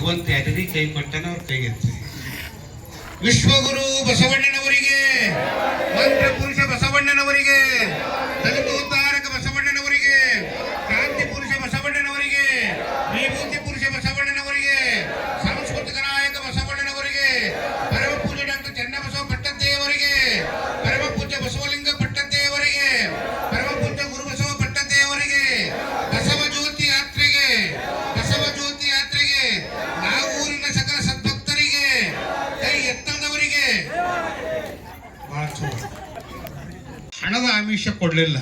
ಭಗವಂತ ಯಾರಿಗೆ ಕೈ ಕೊಟ್ಟನ ಅವ್ರ ಕೈಗೆತ್ತಿ. ವಿಶ್ವಗುರು ಬಸವಣ್ಣನವರಿಗೆ, ಮಂತ್ರ ಪುರುಷ ಬಸವಣ್ಣನವರಿಗೆ, ಜಗದೋದ್ಧಾರಕ ಬಸವಣ್ಣನವರಿಗೆ, ಕ್ರಾಂತಿ ಪುರುಷ ಬಸವಣ್ಣನವರಿಗೆ, ವಿಭೂತಿ ಪುರುಷ ಬಸವಣ್ಣನವರಿಗೆ, ಸಾಂಸ್ಕೃತಿಕ ನಾಯಕ ಬಸವಣ್ಣನವರಿಗೆ, ಪರಮ ಪೂಜ್ಯ ಡಾಕ್ಟರ್ ಚನ್ನಬಸವ ಪಟ್ಟದ್ದೇವರಿಗೆ, ಪರಮ ಪೂಜ್ಯ ಬಸವಲಿಂಗ ಪಟ್ಟದ್ದೇವರಿಗೆ, ಪರಮ ಪೂಜ್ಯ ಗುರುಬಸವ ಪಟ್ಟದ್ದೇವರಿಗೆ, ಬಸವ ಜ್ಯೋತಿ ಯಾತ್ರೆಗೆ, ಬಸವ ಜ್ಯೋತಿ ಯಾತ್ರೆಗೆ, ನಾಗೂರಿನ ಸಕಲ ಸದ್ಭಕ್ತರಿಗೆ, ಕೈ ಎತ್ತದವರಿಗೆ ಬಹಳ ಚಲೋ. ಹಣದ ಆಮಿಷ ಕೊಡಲಿಲ್ಲ,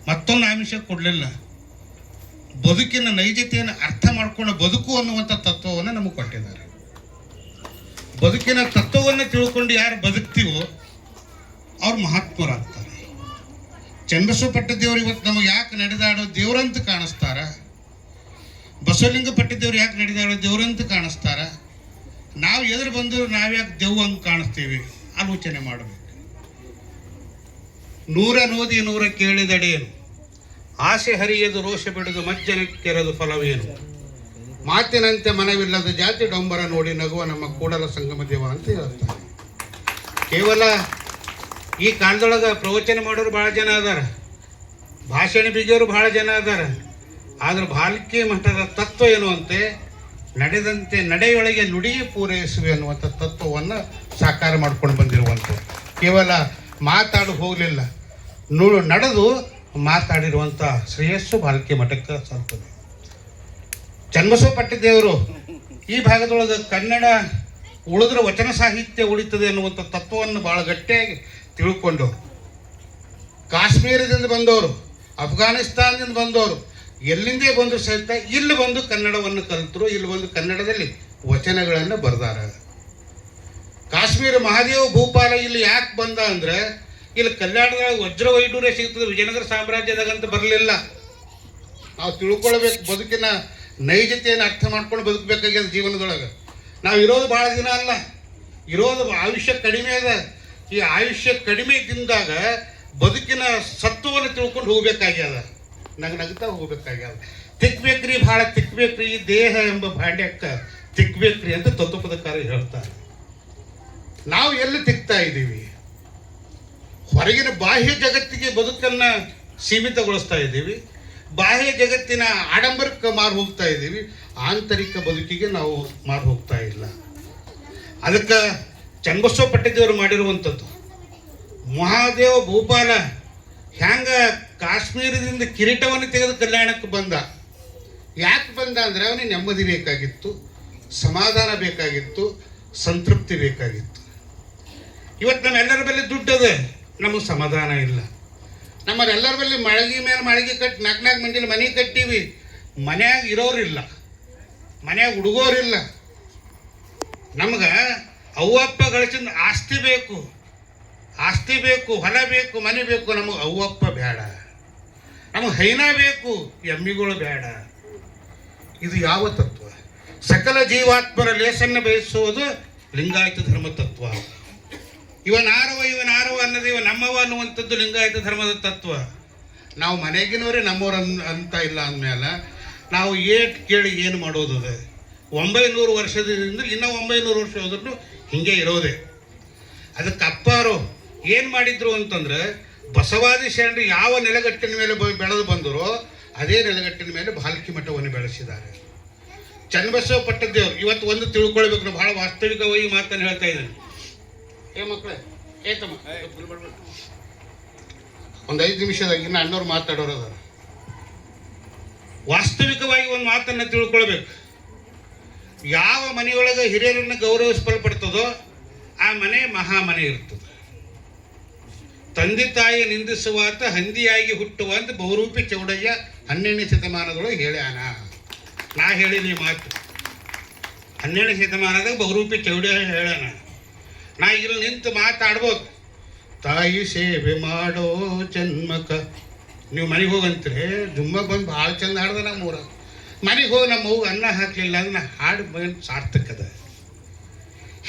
ಮತ್ತೊಂದು ಆಮಿಷ ಕೊಡಲಿಲ್ಲ. ಬದುಕಿನ ನೈಜತೆಯನ್ನು ಅರ್ಥ ಮಾಡ್ಕೊಂಡು ಬದುಕು ಅನ್ನುವಂಥ ತತ್ವವನ್ನು ನಮಗೆ ಕೊಟ್ಟಿದ್ದಾರೆ. ಬದುಕಿನ ತತ್ವವನ್ನು ತಿಳ್ಕೊಂಡು ಯಾರು ಬದುಕ್ತೀವೋ ಅವ್ರು ಮಹಾತ್ಮರಾಗ್ತಾರೆ. ಚನ್ನಬಸವ ಪಟ್ಟದೇವರು ಇವತ್ತು ನಮಗೆ ಯಾಕೆ ನಡೆದಾಡೋ ದೇವರಂತ ಕಾಣಿಸ್ತಾರ, ಬಸವಲಿಂಗ ಪಟ್ಟದೇವ್ರು ಯಾಕೆ ನಡೆದಾಡೋ ದೇವರಂತ ಕಾಣಿಸ್ತಾರ, ನಾವು ಎದುರು ಬಂದರೂ ನಾವ್ಯಾಕೆ ದೇವ್ ಹಂಗೆ ಕಾಣಿಸ್ತೀವಿ ಆಲೋಚನೆ ಮಾಡಬೇಕು. ನೂರ ನೋದಿ ನೂರ ಕೇಳಿದಡೇನು, ಆಸೆ ಹರಿಯದು ರೋಷ ಬಿಡದು ಮಜ್ಜನಕ್ಕೆರದು ಫಲವೇನು, ಮಾತಿನಂತೆ ಮನವಿಲ್ಲದ ಜಾತಿ ಡೊಂಬರ ನೋಡಿ ನಗುವ ನಮ್ಮ ಕೂಡಲ ಸಂಗಮ ದೇವ ಅಂತ ಹೇಳ್ತಾರೆ. ಕೇವಲ ಈ ಕಾಲದೊಳಗೆ ಪ್ರವಚನ ಮಾಡೋರು ಭಾಳ ಜನ ಅದಾರ, ಭಾಷಣ ಬಿಗಿಯೋರು ಭಾಳ ಜನ ಅದಾರ. ಆದ್ರೆ ಭಾಲ್ಕಿ ಮಠದ ತತ್ವ ಏನು ಅಂತೆ, ನಡೆದಂತೆ ನಡೆಯೊಳಗೆ ನುಡಿಯೇ ಪೂರೈಸುವೆ ಅನ್ನುವಂಥ ತತ್ವವನ್ನು ಸಾಕಾರ ಮಾಡ್ಕೊಂಡು ಬಂದಿರುವಂಥದ್ದು. ಕೇವಲ ಮಾತಾಡು ಹೋಗಲಿಲ್ಲ, ನಡೆದು ಮಾತಾಡಿರುವಂಥ ಶ್ರೇಯಸ್ಸು ಭಾಲ್ಕಿ ಮಠಕ್ಕೆ ಸಲ್ತದೆ. ಚನ್ನಬಸವ ಪಟ್ಟದೇವರು ಈ ಭಾಗದೊಳಗೆ ಕನ್ನಡ ಉಳಿದ್ರೆ ವಚನ ಸಾಹಿತ್ಯ ಉಳಿತದೆ ಅನ್ನುವಂಥ ತತ್ವವನ್ನು ಭಾಳ ಗಟ್ಟಿಯಾಗಿ ತಿಳ್ಕೊಂಡು, ಕಾಶ್ಮೀರದಿಂದ ಬಂದವರು, ಅಫ್ಘಾನಿಸ್ತಾನದಿಂದ ಬಂದವರು, ಎಲ್ಲಿಂದೇ ಬಂದರೂ ಸಹಿತ ಇಲ್ಲಿ ಬಂದು ಕನ್ನಡವನ್ನು ಕಲಿತರು, ಇಲ್ಲಿ ಬಂದು ಕನ್ನಡದಲ್ಲಿ ವಚನಗಳನ್ನು ಬರೆದಾರ. ಕಾಶ್ಮೀರ ಮಹಾದೇವ ಭೂಪಾಲ ಇಲ್ಲಿ ಯಾಕೆ ಬಂದ ಅಂದ್ರೆ, ಇಲ್ಲಿ ಕಲ್ಯಾಣದಾಗ ವಜ್ರ ವೈಡೂರ್ಯ ಸಿಗ್ತದೆ, ವಿಜಯನಗರ ಸಾಮ್ರಾಜ್ಯದಾಗಂತ ಬರಲಿಲ್ಲ. ನಾವು ತಿಳ್ಕೊಳ್ಬೇಕು, ಬದುಕಿನ ನೈಜತೆಯನ್ನು ಅರ್ಥ ಮಾಡ್ಕೊಂಡು ಬದುಕಬೇಕಾಗ್ಯದ ಜೀವನದೊಳಗೆ. ನಾವು ಇರೋದು ಭಾಳ ದಿನ ಅಲ್ಲ, ಇರೋದು ಆಯುಷ್ಯ ಕಡಿಮೆ ಅದ. ಈ ಆಯುಷ್ಯ ಕಡಿಮೆ ಇದ್ದಾಗ ಬದುಕಿನ ಸತ್ವವನ್ನು ತಿಳ್ಕೊಂಡು ಹೋಗ್ಬೇಕಾಗ್ಯದ, ನಗ್ತಾ ಹೋಗ್ಬೇಕಾಗ್ಯದ. ತಿಕ್ಬೇಕ್ರಿ, ಭಾಳ ತಿಕ್ಬೇಕ್ರಿ, ದೇಹ ಎಂಬ ಭಾಂಡ್ಯಕ್ಕೆ ತಿಕ್ಬೇಕ್ರಿ ಅಂತ ತತ್ವಪದಕಾರ ಹೇಳ್ತಾರೆ. ನಾವು ಎಲ್ಲಿ ತಿಕ್ತಾ ಇದ್ದೀವಿ? ಹೊರಗಿನ ಬಾಹ್ಯ ಜಗತ್ತಿಗೆ ಬದುಕನ್ನು ಸೀಮಿತಗೊಳಿಸ್ತಾ ಇದ್ದೀವಿ, ಬಾಹ್ಯ ಜಗತ್ತಿನ ಆಡಂಬರಕ್ಕೆ ಮಾರು ಹೋಗ್ತಾ ಇದ್ದೀವಿ, ಆಂತರಿಕ ಬದುಕಿಗೆ ನಾವು ಮಾರು ಹೋಗ್ತಾ ಇಲ್ಲ. ಅದಕ್ಕೆ ಚನ್ನಬಸವ ಪಟ್ಟದೇವರು ಮಾಡಿರುವಂಥದ್ದು, ಮಹಾದೇವ ಭೂಪಾಲ ಹ್ಯಾಂಗ ಕಾಶ್ಮೀರದಿಂದ ಕಿರೀಟವನ್ನು ತೆಗೆದು ಕಲ್ಯಾಣಕ್ಕೆ ಬಂದ. ಯಾಕೆ ಬಂದ ಅಂದರೆ ಅವನಿಗೆ ನೆಮ್ಮದಿ ಬೇಕಾಗಿತ್ತು, ಸಮಾಧಾನ ಬೇಕಾಗಿತ್ತು, ಸಂತೃಪ್ತಿ ಬೇಕಾಗಿತ್ತು. ಇವತ್ತು ನಮ್ಮೆಲ್ಲರ ಬಳಿ ದುಡ್ಡದ, ನಮಗೆ ಸಮಾಧಾನ ಇಲ್ಲ. ನಮ್ಮರೆಲ್ಲರ ಬಳಿ ಮಳಗಿ ಮೇಲೆ ಮಳಗಿ ಕಟ್ಟಿ 4 ಮಂದಿಲಿ ಮನೆ ಕಟ್ಟೀವಿ, ಮನ್ಯಾಗ ಇರೋರಿಲ್ಲ, ಮನ್ಯಾಗ ಹುಡುಗೋರಿಲ್ಲ. ನಮ್ಗೆ ಅವ್ವಪ್ಪ ಗಳಿಸಿದ ಆಸ್ತಿ ಬೇಕು, ಆಸ್ತಿ ಬೇಕು, ಹೊಲ ಬೇಕು, ಮನೆ ಬೇಕು. ನಮಗೆ ಅವ್ವಪ್ಪ ಬೇಡ, ನಮಗೆ ಹೈನ ಬೇಕು, ಎಮ್ಮಿಗಳು ಬೇಡ. ಇದು ಯಾವ ತತ್ವ? ಸಕಲ ಜೀವಾತ್ಮರ ಲೇಸನ್ನು ಬಯಸುವುದು ಲಿಂಗಾಯತ ಧರ್ಮ ತತ್ವ. ಇವನಾರವ ಅನ್ನೋದು ಇವ ನಮ್ಮವ ಅನ್ನುವಂಥದ್ದು ಲಿಂಗಾಯತ ಧರ್ಮದ ತತ್ವ. ನಾವು ಮನೆಗಿನವರೇ ನಮ್ಮವ್ರು ಅಂತ ಇಲ್ಲ ಅಂದಮೇಲೆ ನಾವು ಏಟ್ ಕೇಳಿ ಏನು ಮಾಡೋದದ? 900 ವರ್ಷದಿಂದ ಇನ್ನೂ 900 ವರ್ಷ ಹೋದ್ರೂ ಹಿಂಗೆ ಇರೋದೆ. ಅದಕ್ಕೆ ಅಪ್ಪಾರು ಏನು ಮಾಡಿದ್ರು ಅಂತಂದ್ರೆ, ಬಸವಾದಿ ಶರಣರು ಯಾವ ನೆಲಗಟ್ಟಿನ ಮೇಲೆ ಬೆಳೆದು ಬಂದರೋ ಅದೇ ನೆಲಗಟ್ಟಿನ ಮೇಲೆ ಭಾಲ್ಕಿ ಮಠವನ್ನು ಬೆಳೆಸಿದ್ದಾರೆ. ಚನ್ನಬಸವ ಪಟ್ಟದೇವರು ಇವತ್ತು ಒಂದು ತಿಳ್ಕೊಳ್ಬೇಕು, ನಾವು ಭಾಳ ವಾಸ್ತವಿಕವಾಗಿ ಮಾತನ್ನು ಹೇಳ್ತಾ ಇದ್ದೇನೆ. ಮಕ್ಕಳೇ ಏತಮ್ಮ ಒಂದು 5 ನಿಮಿಷದಾಗ ಇನ್ನು ಅಣ್ಣವ್ರು ಮಾತಾಡೋರು ಅದಾರ. ವಾಸ್ತವಿಕವಾಗಿ ಒಂದು ಮಾತನ್ನು ತಿಳ್ಕೊಳ್ಬೇಕು. ಯಾವ ಮನೆಯೊಳಗೆ ಹಿರಿಯರನ್ನು ಗೌರವಿಸಲ್ಪಡ್ತದೋ ಆ ಮನೆ ಮಹಾಮನೆ ಇರ್ತದೆ. ತಂದೆ ತಾಯಿ ನಿಂದಿಸುವಾತ ಹಂದಿಯಾಗಿ ಹುಟ್ಟುವಂತ ಬಹುರೂಪಿ ಚೌಡಯ್ಯ 12ನೇ ಶತಮಾನದೊಳಗೆ ಹೇಳ್ಯಾನ. ನಾ ಹೇಳಿನಿ ಮಾತು. 12ನೇ ಶತಮಾನದಾಗ ಬಹುರೂಪಿ ಚೌಡಯ್ಯ ಹೇಳ್ಯಾನ. ನಾ ಇಲ್ಲಿ ನಿಂತು ಮಾತಾಡ್ಬೋದು. ತಾಯಿ ಸೇವೆ ಮಾಡೋ ಜನ್ಮಕ. ನೀವು ಮನೆಗೆ ಹೋಗಂತೀರಿ, ಜುಮ್ಮ ಬಂದು ಭಾಳ ಚಂದ ಹಾಡ್ದ ನಮ್ಮೂರ. ಮನೆಗೆ ಹೋಗಿ ನಮ್ಮ ಮಗು ಅನ್ನ ಹಾಕಲಿಲ್ಲ ಅಂದ್ರೆ ಹಾಡು ಬಂದು ಸಾರ್ಥಕದ.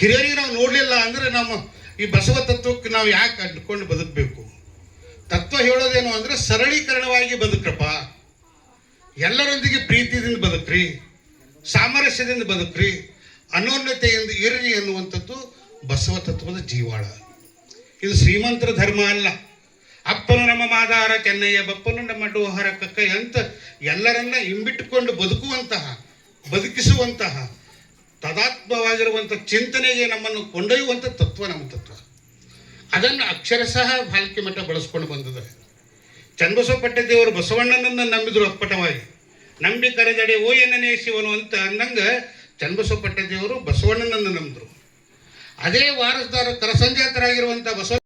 ಹಿರಿಯರಿಗೆ ನಾವು ನೋಡಲಿಲ್ಲ ಅಂದರೆ ನಮ್ಮ ಈ ಬಸವ ತತ್ವಕ್ಕೆ ನಾವು ಯಾಕೆ ಅಂಟ್ಕೊಂಡು ಬದುಕಬೇಕು? ತತ್ವ ಹೇಳೋದೇನು ಅಂದರೆ ಸರಳೀಕರಣವಾಗಿ ಬದುಕ್ರಪ್ಪ, ಎಲ್ಲರೊಂದಿಗೆ ಪ್ರೀತಿಯಿಂದ ಬದುಕ್ರಿ, ಸಾಮರಸ್ಯದಿಂದ ಬದುಕ್ರಿ, ಅನೋನ್ಯತೆಯಿಂದ ಇರ್ರಿ ಅನ್ನುವಂಥದ್ದು ಬಸವ ತತ್ವದ ಜೀವಾಳ. ಇದು ಶ್ರೀಮಂತರ ಧರ್ಮ ಅಲ್ಲ. ಅಪ್ಪನು ನಮ್ಮ ಮಾದಾರ ಚೆನ್ನಯ್ಯ, ಬಪ್ಪನು ನಮ್ಮ ಡೋಹರ ಕಕ್ಕಯ್ಯ ಅಂತ ಎಲ್ಲರನ್ನ ಇಂಬಿಟ್ಟುಕೊಂಡು ಬದುಕಿಸುವಂತಹ ತದಾತ್ಮವಾಗಿರುವಂಥ ಚಿಂತನೆಗೆ ನಮ್ಮನ್ನು ಕೊಂಡೊಯ್ಯುವಂಥ ತತ್ವ ನಮ್ಮ ತತ್ವ. ಅದನ್ನು ಅಕ್ಷರಶಃ ಭಾಲ್ಕಿ ಮಠ ಬಳಸ್ಕೊಂಡು ಬಂದಿದ್ದಾರೆ. ಚನ್ನಬಸವ ಪಟ್ಟದೇವರು ಬಸವಣ್ಣನನ್ನು ನಂಬಿದ್ರು ಅಪ್ಪಟವಾಗಿ. ನಂಬಿ ಕರೆದಡೆ ಓ ಎನ್ನನೇ ಶಿವನು ಅಂತ ಅನ್ನಂಗೆ ಚನ್ನಬಸವ ಪಟ್ಟದೇವರು ಬಸವಣ್ಣನನ್ನು ನಂಬಿದ್ರು. ಅದೇ ವಾರಸದಾರ ಕರಸಂಜಾತರಾಗಿರುವಂಥ ಬಸವ